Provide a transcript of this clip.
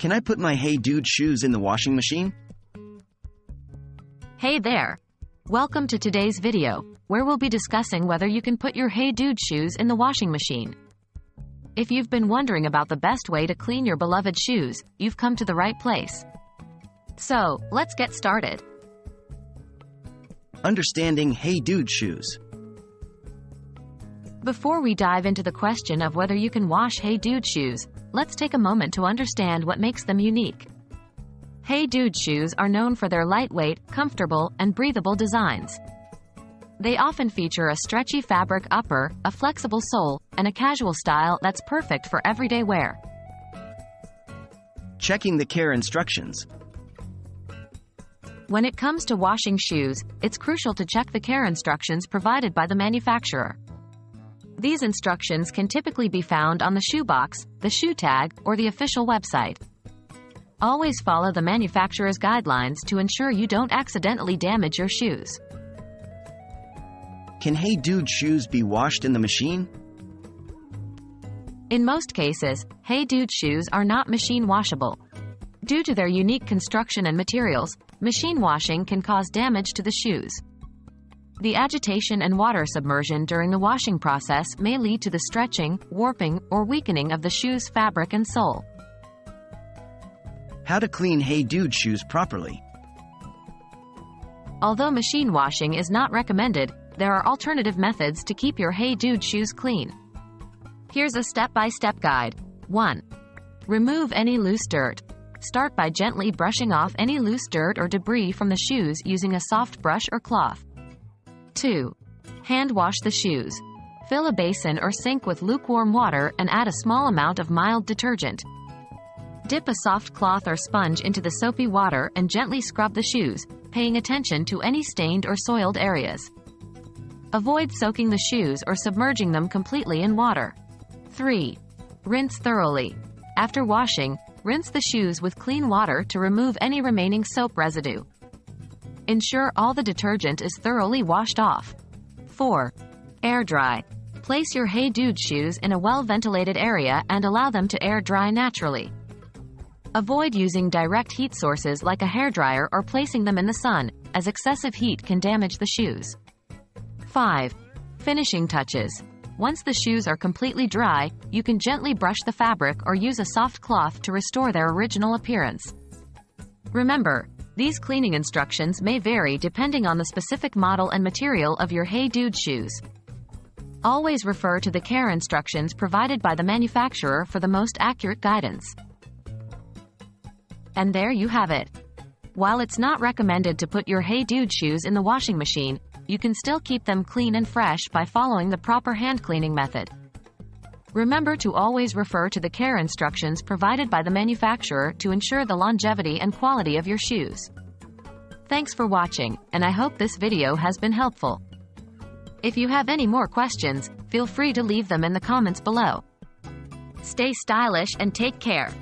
Can I put my Hey Dude shoes in the washing machine? Hey there! Welcome to today's video, where we'll be discussing whether you can put your Hey Dude shoes in the washing machine. If you've been wondering about the best way to clean your beloved shoes, you've come to the right place. So, let's get started. Understanding Hey Dude shoes. Before we dive into the question of whether you can wash Hey Dude shoes, let's take a moment to understand what makes them unique. Hey Dude shoes are known for their lightweight, comfortable, and breathable designs. They often feature a stretchy fabric upper, a flexible sole, and a casual style that's perfect for everyday wear. Checking the care instructions. When it comes to washing shoes, it's crucial to check the care instructions provided by the manufacturer. These instructions can typically be found on the shoe box, the shoe tag, or the official website. Always follow the manufacturer's guidelines to ensure you don't accidentally damage your shoes. Can Hey Dude shoes be washed in the machine? In most cases, Hey Dude shoes are not machine washable. Due to their unique construction and materials, machine washing can cause damage to the shoes. The agitation and water submersion during the washing process may lead to the stretching, warping, or weakening of the shoe's fabric and sole. How to clean Hey Dude shoes properly. Although machine washing is not recommended, there are alternative methods to keep your Hey Dude shoes clean. Here's a step-by-step guide. 1. Remove any loose dirt. Start by gently brushing off any loose dirt or debris from the shoes using a soft brush or cloth. 2. Hand wash the shoes. Fill a basin or sink with lukewarm water and add a small amount of mild detergent. Dip a soft cloth or sponge into the soapy water and gently scrub the shoes, paying attention to any stained or soiled areas. Avoid soaking the shoes or submerging them completely in water. 3. Rinse thoroughly. After washing, rinse the shoes with clean water to remove any remaining soap residue. Ensure all the detergent is thoroughly washed off. 4. Air dry. Place your Hey Dude shoes in a well-ventilated area and allow them to air dry naturally. Avoid using direct heat sources like a hairdryer or placing them in the sun, as excessive heat can damage the shoes. 5. Finishing touches. Once the shoes are completely dry, you can gently brush the fabric or use a soft cloth to restore their original appearance. Remember, these cleaning instructions may vary depending on the specific model and material of your Hey Dude shoes. Always refer to the care instructions provided by the manufacturer for the most accurate guidance. And there you have it. While it's not recommended to put your Hey Dude shoes in the washing machine, you can still keep them clean and fresh by following the proper hand cleaning method. Remember to always refer to the care instructions provided by the manufacturer to ensure the longevity and quality of your shoes. Thanks for watching, and I hope this video has been helpful. If you have any more questions, feel free to leave them in the comments below. Stay stylish and take care.